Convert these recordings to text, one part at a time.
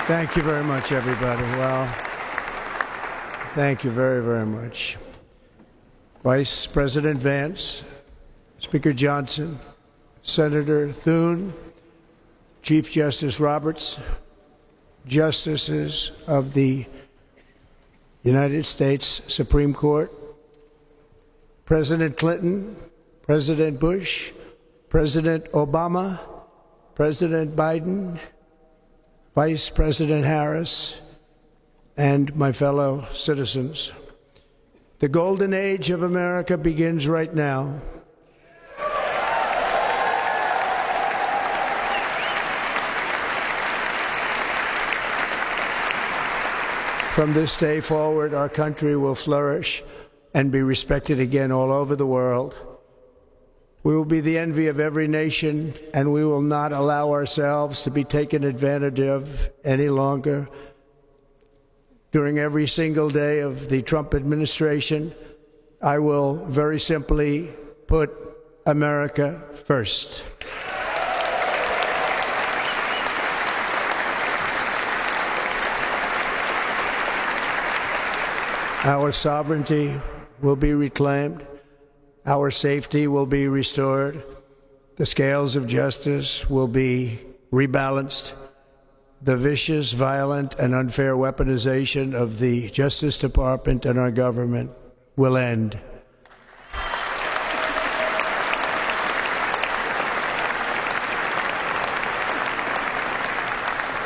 Thank you very much, everybody. Well, thank you very, very much. Vice President Vance, Speaker Johnson, Senator Thune, Chief Justice Roberts, Justices of the United States Supreme Court, President Clinton, President Bush, President Obama, President Biden, Vice President Harris, and my fellow citizens. The golden age of America begins right now. From this day forward, our country will flourish and be respected again all over the world. We will be the envy of every nation, and we will not allow ourselves to be taken advantage of any longer. During every single day of the Trump administration, I will very simply put America first. Our sovereignty will be reclaimed. Our safety will be restored. The scales of justice will be rebalanced. The vicious, violent, and unfair weaponization of the Justice Department and our government will end.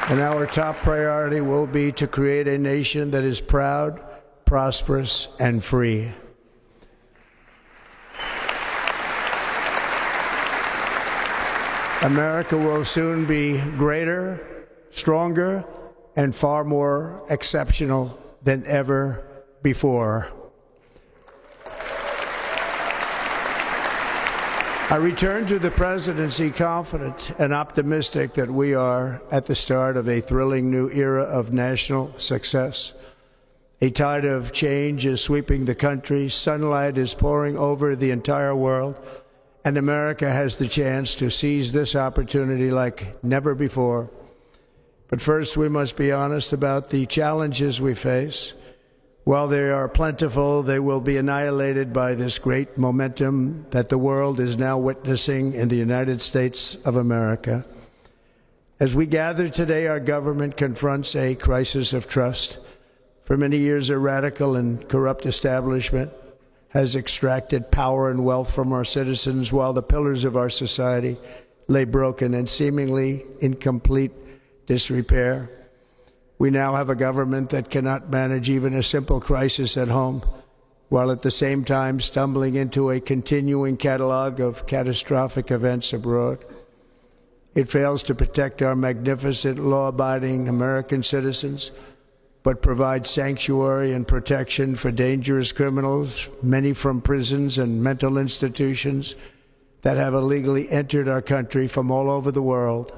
And our top priority will be to create a nation that is proud, prosperous, and free. America will soon be greater, stronger, and far more exceptional than ever before. I return to the presidency confident and optimistic that we are at the start of a thrilling new era of national success. A tide of change is sweeping the country, sunlight is pouring over the entire world, and America has the chance to seize this opportunity like never before. But first, we must be honest about the challenges we face. While they are plentiful, they will be annihilated by this great momentum that the world is now witnessing in the United States of America. As we gather today, our government confronts a crisis of trust. For many years, a radical and corrupt establishment has extracted power and wealth from our citizens while the pillars of our society lay broken and seemingly in complete disrepair. We now have a government that cannot manage even a simple crisis at home, while at the same time stumbling into a continuing catalog of catastrophic events abroad. It fails to protect our magnificent, law-abiding American citizens, but provides sanctuary and protection for dangerous criminals, many from prisons and mental institutions that have illegally entered our country from all over the world.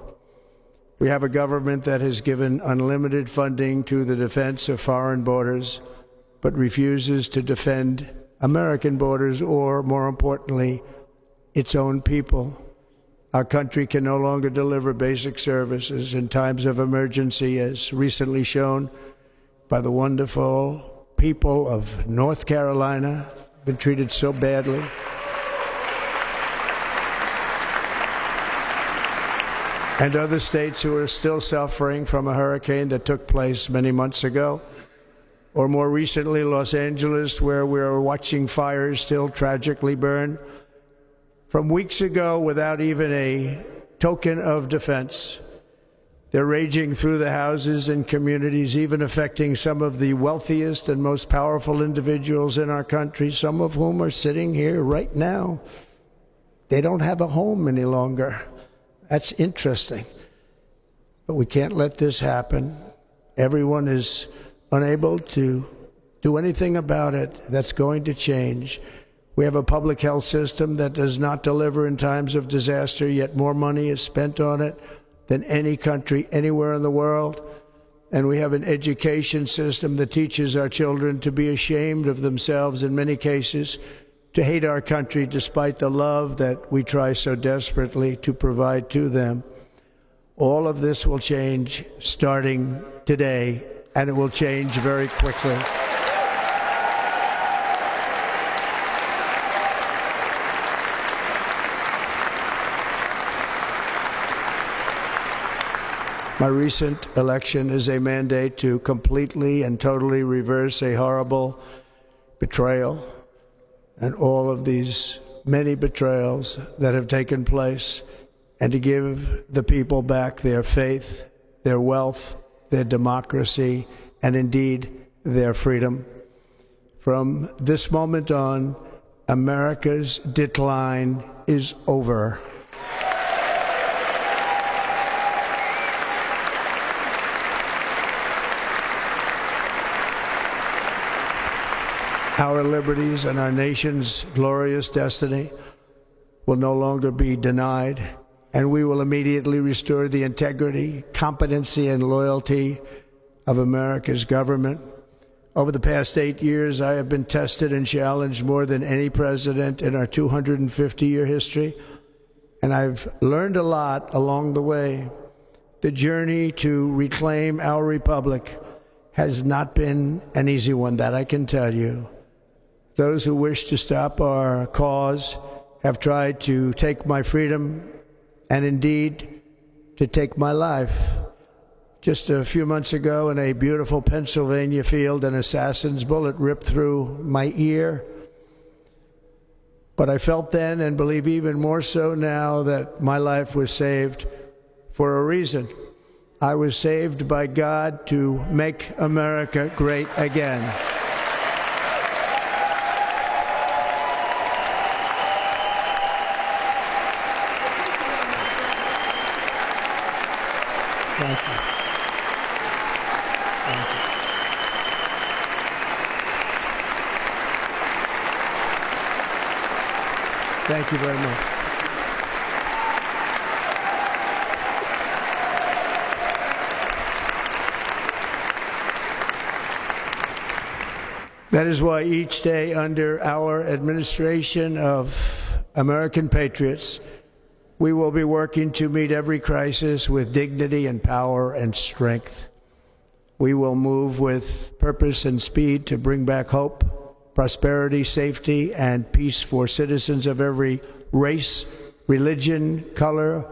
We have a government that has given unlimited funding to the defense of foreign borders, but refuses to defend American borders or, more importantly, its own people. Our country can no longer deliver basic services in times of emergency, as recently shown by the wonderful people of North Carolina, been treated so badly. And other states who are still suffering from a hurricane that took place many months ago. Or more recently, Los Angeles, where we are watching fires still tragically burn from weeks ago without even a token of defense. They're raging through the houses and communities, even affecting some of the wealthiest and most powerful individuals in our country, some of whom are sitting here right now. They don't have a home any longer. That's interesting. But we can't let this happen. Everyone is unable to do anything about it. That's going to change. We have a public health system that does not deliver in times of disaster, yet more money is spent on it than any country anywhere in the world. And we have an education system that teaches our children to be ashamed of themselves in many cases, to hate our country despite the love that we try so desperately to provide to them. All of this will change starting today, and it will change very quickly. My recent election is a mandate to completely and totally reverse a horrible betrayal and all of these many betrayals that have taken place, and to give the people back their faith, their wealth, their democracy, and indeed their freedom. From this moment on, America's decline is over. Our liberties and our nation's glorious destiny will no longer be denied, and we will immediately restore the integrity, competency, and loyalty of America's government. Over the past 8 years, I have been tested and challenged more than any president in our 250-year history, and I've learned a lot along the way. The journey to reclaim our republic has not been an easy one, that I can tell you. Those who wish to stop our cause have tried to take my freedom and indeed to take my life. Just a few months ago in a beautiful Pennsylvania field, an assassin's bullet ripped through my ear. But I felt then, and believe even more so now, that my life was saved for a reason. I was saved by God to make America great again. Thank you. Thank you. Thank you very much. That is why each day under our administration of American patriots, we will be working to meet every crisis with dignity and power and strength. We will move with purpose and speed to bring back hope, prosperity, safety, and peace for citizens of every race, religion, color,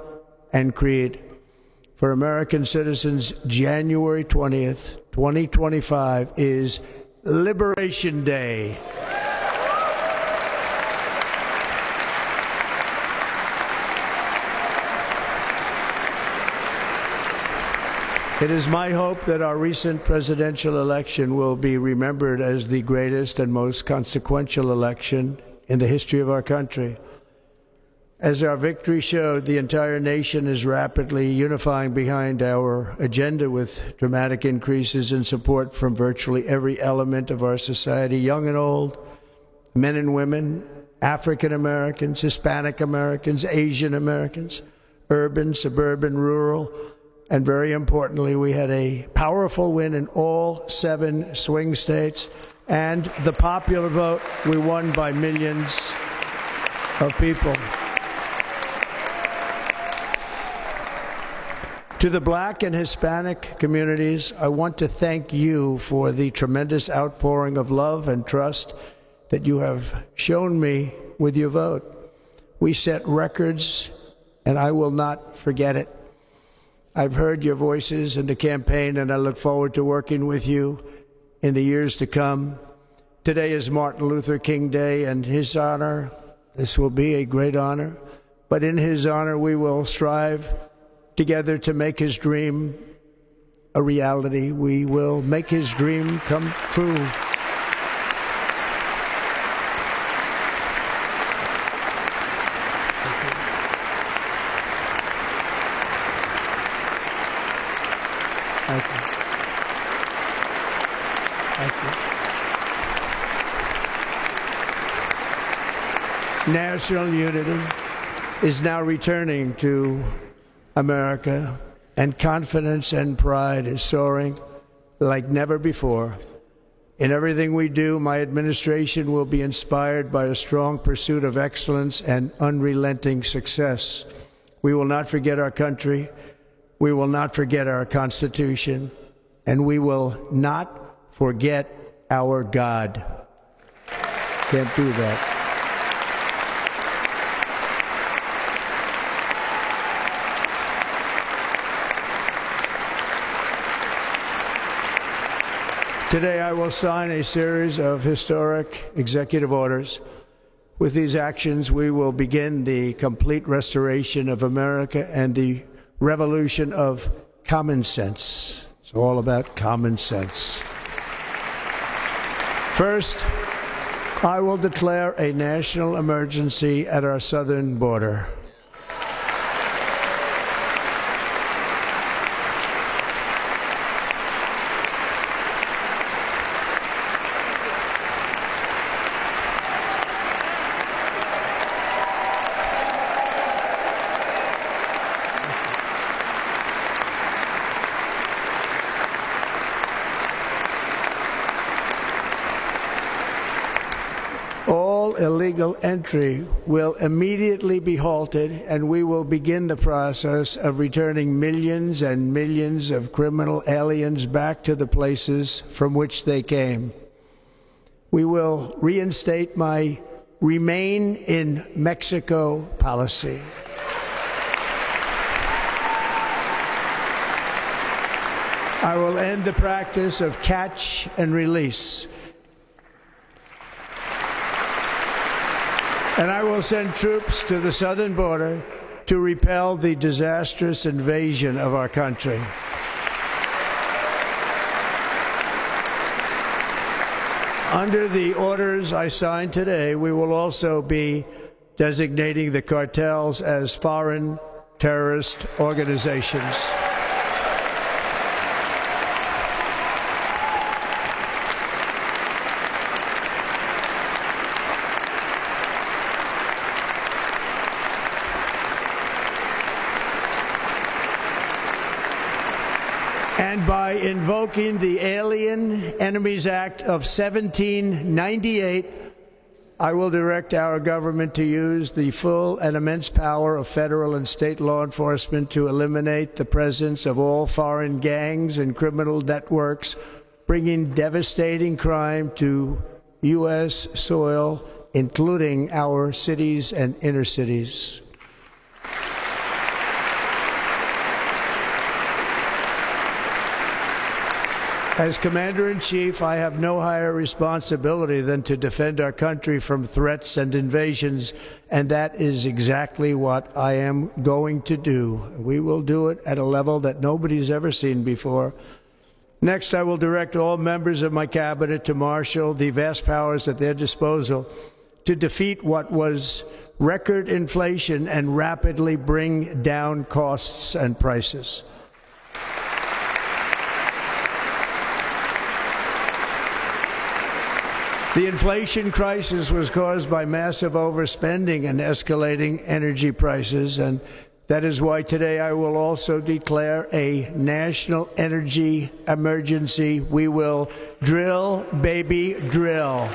and creed. For American citizens, January 20th, 2025 is Liberation Day. It is my hope that our recent presidential election will be remembered as the greatest and most consequential election in the history of our country. As our victory showed, the entire nation is rapidly unifying behind our agenda with dramatic increases in support from virtually every element of our society, young and old, men and women, African Americans, Hispanic Americans, Asian Americans, urban, suburban, rural. And very importantly, we had a powerful win in all 7 swing states. And the popular vote, we won by millions of people. To the Black and Hispanic communities, I want to thank you for the tremendous outpouring of love and trust that you have shown me with your vote. We set records, and I will not forget it. I've heard your voices in the campaign, and I look forward to working with you in the years to come. Today is Martin Luther King Day, and his honor, this will be a great honor, but in his honor we will strive together to make his dream a reality. We will make his dream come true. Thank you. Thank you. National unity is now returning to America, and confidence and pride is soaring like never before. In everything we do, my administration will be inspired by a strong pursuit of excellence and unrelenting success. We will not forget our country. We will not forget our Constitution, and we will not forget our God. Can't do that. Today, I will sign a series of historic executive orders. With these actions, we will begin the complete restoration of America and the revolution of common sense. It's all about common sense. First, I will declare a national emergency at our southern border. All illegal entry will immediately be halted, and we will begin the process of returning millions and millions of criminal aliens back to the places from which they came. We will reinstate my Remain in Mexico policy. I will end the practice of catch and release. And I will send troops to the southern border to repel the disastrous invasion of our country. Under the orders I signed today, we will also be designating the cartels as foreign terrorist organizations. And by invoking the Alien Enemies Act of 1798, I will direct our government to use the full and immense power of federal and state law enforcement to eliminate the presence of all foreign gangs and criminal networks, bringing devastating crime to U.S. soil, including our cities and inner cities. As Commander-in-Chief, I have no higher responsibility than to defend our country from threats and invasions, and that is exactly what I am going to do. We will do it at a level that nobody's ever seen before. Next, I will direct all members of my cabinet to marshal the vast powers at their disposal to defeat what was record inflation and rapidly bring down costs and prices. The inflation crisis was caused by massive overspending and escalating energy prices, and that is why today I will also declare a national energy emergency. We will drill, baby, drill.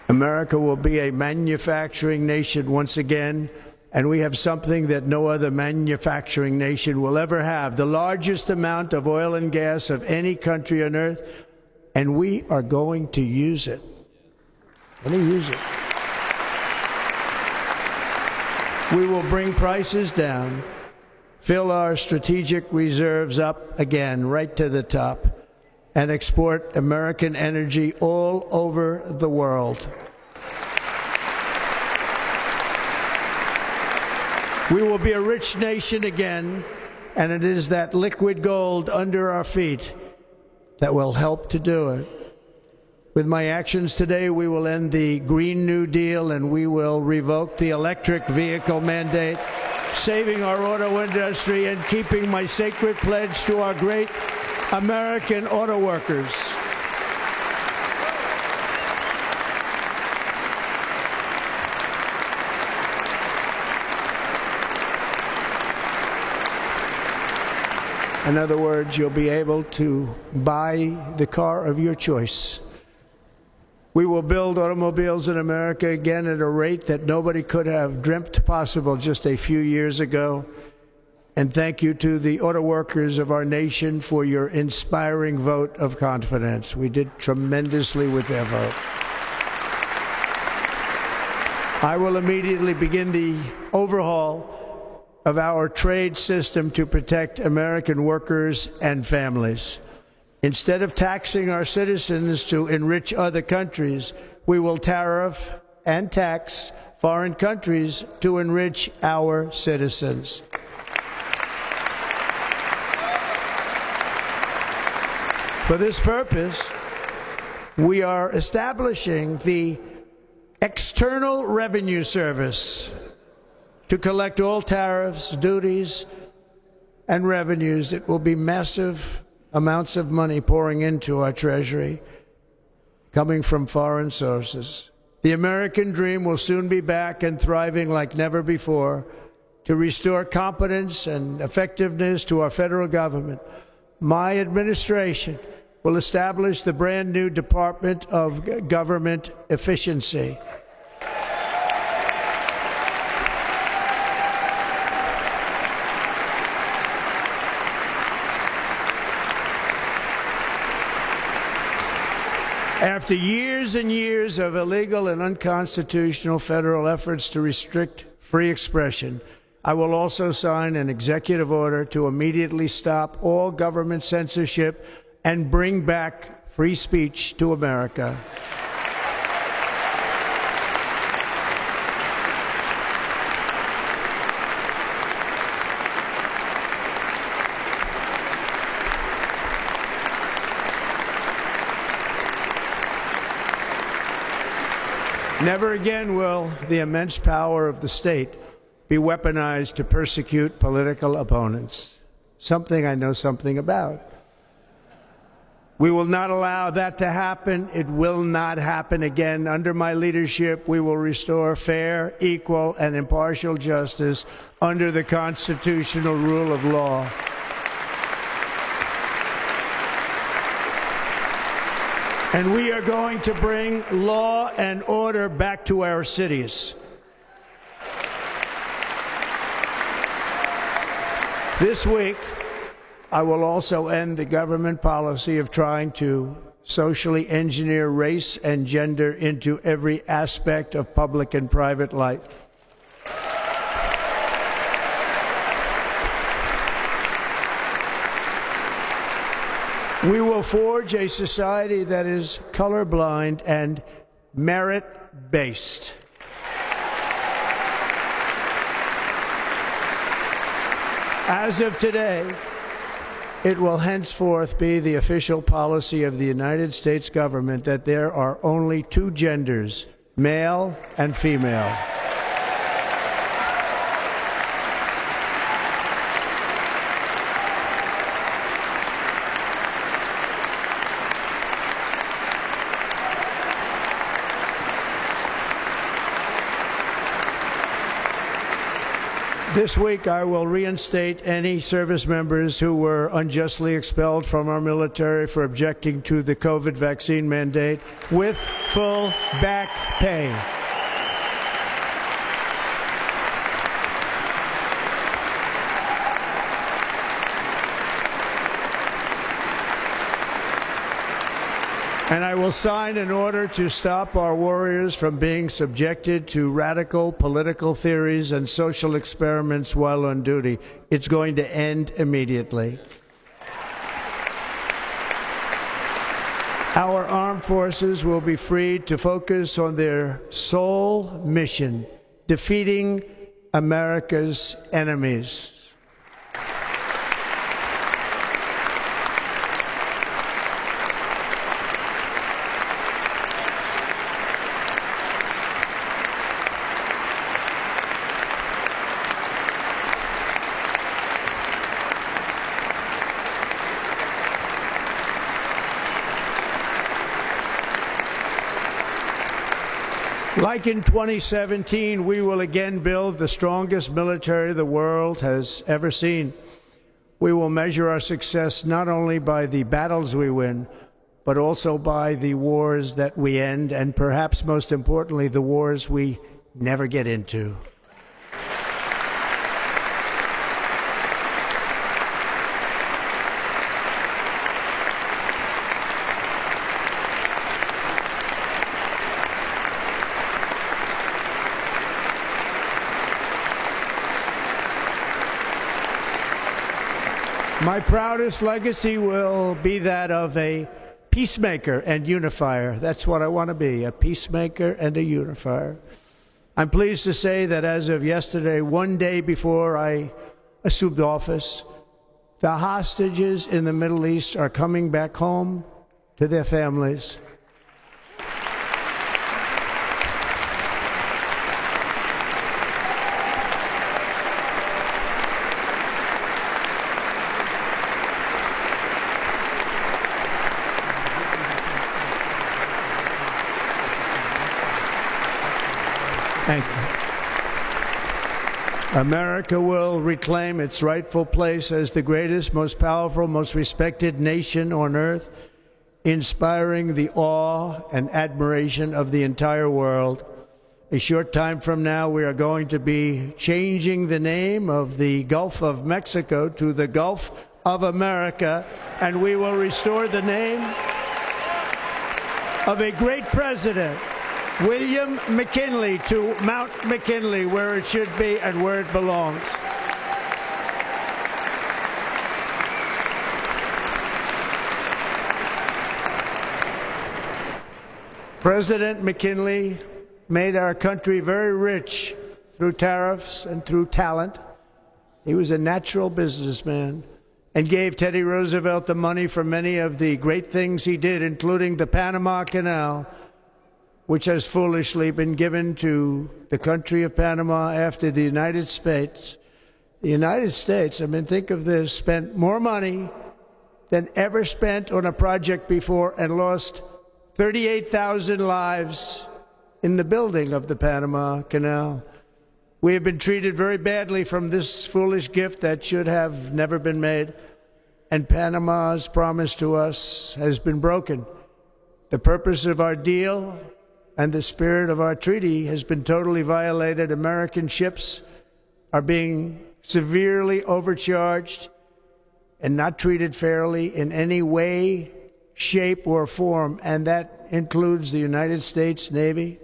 America will be a manufacturing nation once again, and we have something that no other manufacturing nation will ever have, the largest amount of oil and gas of any country on earth, and we are going to use it. We will bring prices down, fill our strategic reserves up again, right to the top, and export American energy all over the world. We will be a rich nation again, and it is that liquid gold under our feet that will help to do it. With my actions today, we will end the Green New Deal, and we will revoke the electric vehicle mandate, saving our auto industry and keeping my sacred pledge to our great American auto workers. In other words, you'll be able to buy the car of your choice. We will build automobiles in America again at a rate that nobody could have dreamt possible just a few years ago. And thank you to the auto workers of our nation for your inspiring vote of confidence. We did tremendously with their vote. I will immediately begin the overhaul of our trade system to protect American workers and families. Instead of taxing our citizens to enrich other countries, we will tariff and tax foreign countries to enrich our citizens. For this purpose, we are establishing the External Revenue Service to collect all tariffs, duties, and revenues. It will be massive amounts of money pouring into our treasury, coming from foreign sources. The American dream will soon be back and thriving like never before to restore competence and effectiveness to our federal government. My administration will establish the brand new Department of Government Efficiency. After years and years of illegal and unconstitutional federal efforts to restrict free expression, I will also sign an executive order to immediately stop all government censorship and bring back free speech to America. Never again will the immense power of the state be weaponized to persecute political opponents, something I know something about. We will not allow that to happen. It will not happen again. Under my leadership, we will restore fair, equal, and impartial justice under the constitutional rule of law. And we are going to bring law and order back to our cities. This week, I will also end the government policy of trying to socially engineer race and gender into every aspect of public and private life. We will forge a society that is colorblind and merit-based. As of today, it will henceforth be the official policy of the United States government that there are only two genders, male and female. This week, I will reinstate any service members who were unjustly expelled from our military for objecting to the COVID vaccine mandate with full back pay. And I will sign an order to stop our warriors from being subjected to radical political theories and social experiments while on duty. It's going to end immediately. Our armed forces will be freed to focus on their sole mission, defeating America's enemies. Like in 2017, we will again build the strongest military the world has ever seen. We will measure our success not only by the battles we win, but also by the wars that we end, and perhaps most importantly, the wars we never get into. My proudest legacy will be that of a peacemaker and unifier. That's what I want to be, a peacemaker and a unifier. I'm pleased to say that as of yesterday, one day before I assumed office, the hostages in the Middle East are coming back home to their families. Thank you. America will reclaim its rightful place as the greatest, most powerful, most respected nation on earth, inspiring the awe and admiration of the entire world. A short time from now, we are going to be changing the name of the Gulf of Mexico to the Gulf of America, and we will restore the name of a great president, William McKinley, to Mount McKinley, where it should be and where it belongs. President McKinley made our country very rich through tariffs and through talent. He was a natural businessman and gave Teddy Roosevelt the money for many of the great things he did, including the Panama Canal, which has foolishly been given to the country of Panama after the United States. The United States, I mean, think of this, spent more money than ever spent on a project before and lost 38,000 lives in the building of the Panama Canal. We have been treated very badly from this foolish gift that should have never been made, and Panama's promise to us has been broken. The purpose of our deal and the spirit of our treaty has been totally violated. American ships are being severely overcharged and not treated fairly in any way, shape, or form, and that includes the United States Navy.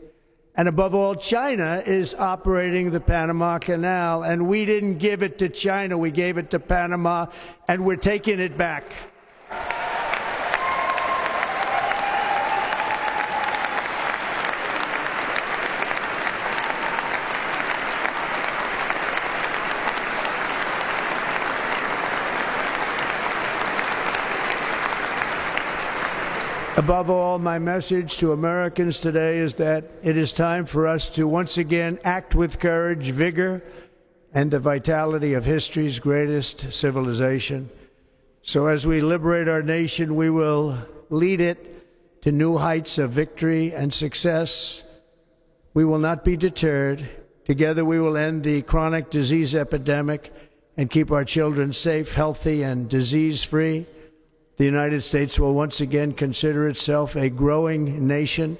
And above all, China is operating the Panama Canal, and we didn't give it to China, we gave it to Panama, and we're taking it back. Above all, my message to Americans today is that it is time for us to once again act with courage, vigor, and the vitality of history's greatest civilization. So as we liberate our nation, we will lead it to new heights of victory and success. We will not be deterred. Together we will end the chronic disease epidemic and keep our children safe, healthy, and disease-free. The United States will once again consider itself a growing nation,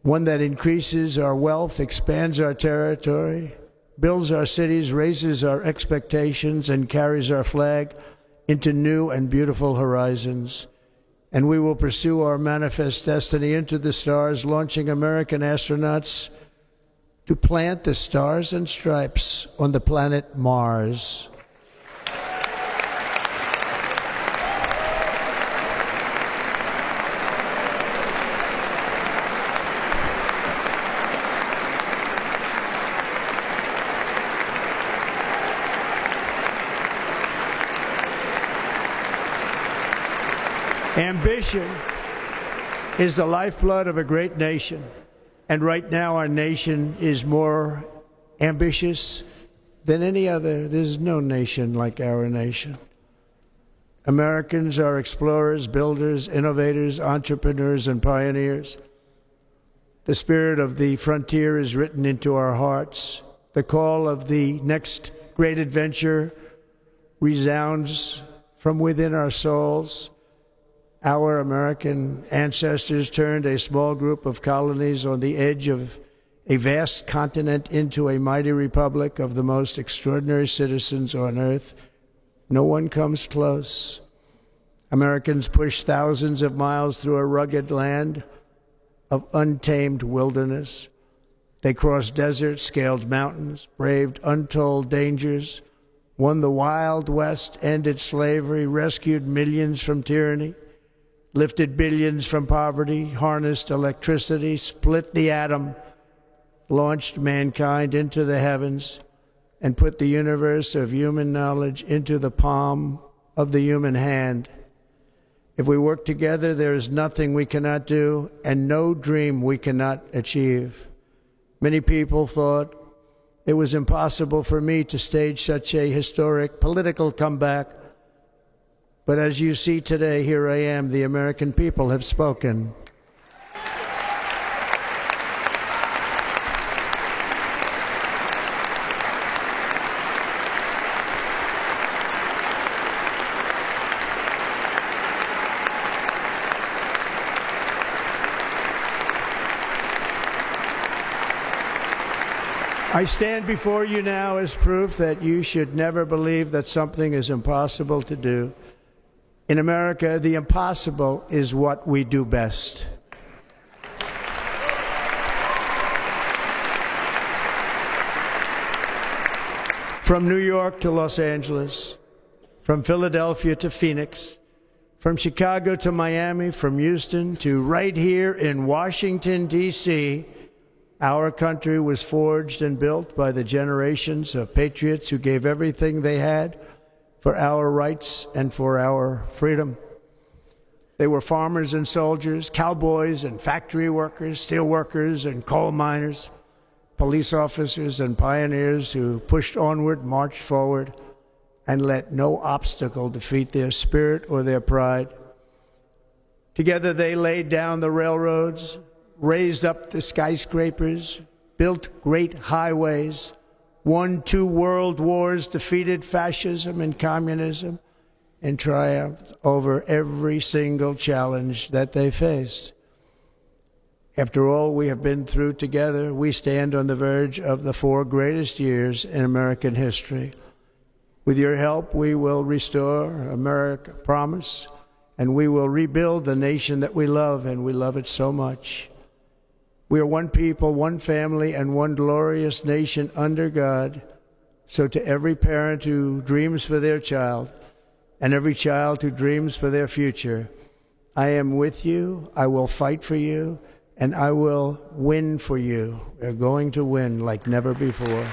one that increases our wealth, expands our territory, builds our cities, raises our expectations, and carries our flag into new and beautiful horizons. And we will pursue our manifest destiny into the stars, launching American astronauts to plant the stars and stripes on the planet Mars. Ambition is the lifeblood of a great nation, and right now our nation is more ambitious than any other. There's no nation like our nation. Americans are explorers, builders, innovators, entrepreneurs, and pioneers. The spirit of the frontier is written into our hearts. The call of the next great adventure resounds from within our souls. Our American ancestors turned a small group of colonies on the edge of a vast continent into a mighty republic of the most extraordinary citizens on earth. No one comes close. Americans pushed thousands of miles through a rugged land of untamed wilderness. They crossed deserts, scaled mountains, braved untold dangers, won the Wild West, ended slavery, rescued millions from tyranny, lifted billions from poverty, harnessed electricity, split the atom, launched mankind into the heavens, and put the universe of human knowledge into the palm of the human hand. If we work together, there is nothing we cannot do and no dream we cannot achieve. Many people thought it was impossible for me to stage such a historic political comeback. But as you see today, here I am. The American people have spoken. I stand before you now as proof that you should never believe that something is impossible to do. In America, the impossible is what we do best. From New York to Los Angeles, from Philadelphia to Phoenix, from Chicago to Miami, from Houston to right here in Washington, D.C., our country was forged and built by the generations of patriots who gave everything they had for our rights and for our freedom. They were farmers and soldiers, cowboys and factory workers, steel workers and coal miners, police officers and pioneers who pushed onward, marched forward, and let no obstacle defeat their spirit or their pride. Together they laid down the railroads, raised up the skyscrapers, built great highways, won 2 world wars, defeated fascism and communism, and triumphed over every single challenge that they faced. After all we have been through together, we stand on the verge of the 4 greatest years in American history. With your help, we will restore America, promise, and we will rebuild the nation that we love, and we love it so much. We are one people, one family, and one glorious nation under God. So to every parent who dreams for their child and every child who dreams for their future, I am with you, I will fight for you, and I will win for you. We're going to win like never before.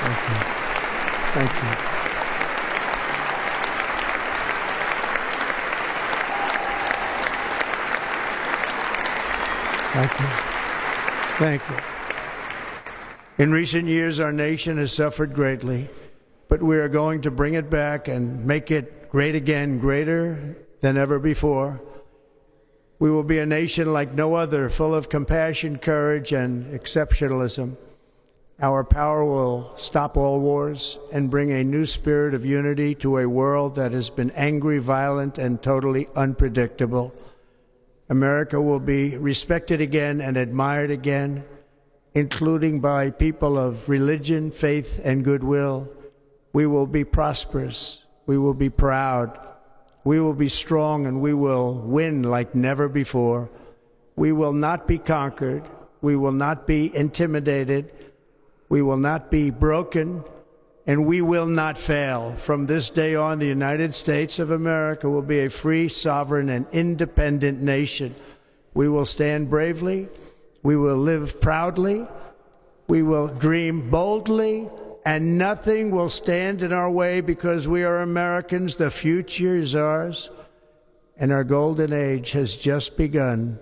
Thank you. Thank you. Thank you. Thank you. In recent years, our nation has suffered greatly, but we are going to bring it back and make it great again, greater than ever before. We will be a nation like no other, full of compassion, courage, and exceptionalism. Our power will stop all wars and bring a new spirit of unity to a world that has been angry, violent, and totally unpredictable. America will be respected again and admired again, including by people of religion, faith, and goodwill. We will be prosperous. We will be proud. We will be strong, and we will win like never before. We will not be conquered. We will not be intimidated. We will not be broken, and we will not fail. From this day on, the United States of America will be a free, sovereign, and independent nation. We will stand bravely. We will live proudly. We will dream boldly, and nothing will stand in our way because we are Americans. The future is ours, and our golden age has just begun.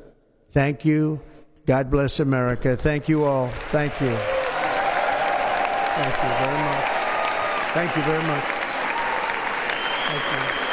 Thank you. God bless America. Thank you all. Thank you. Thank you very much. Thank you very much. Thank you.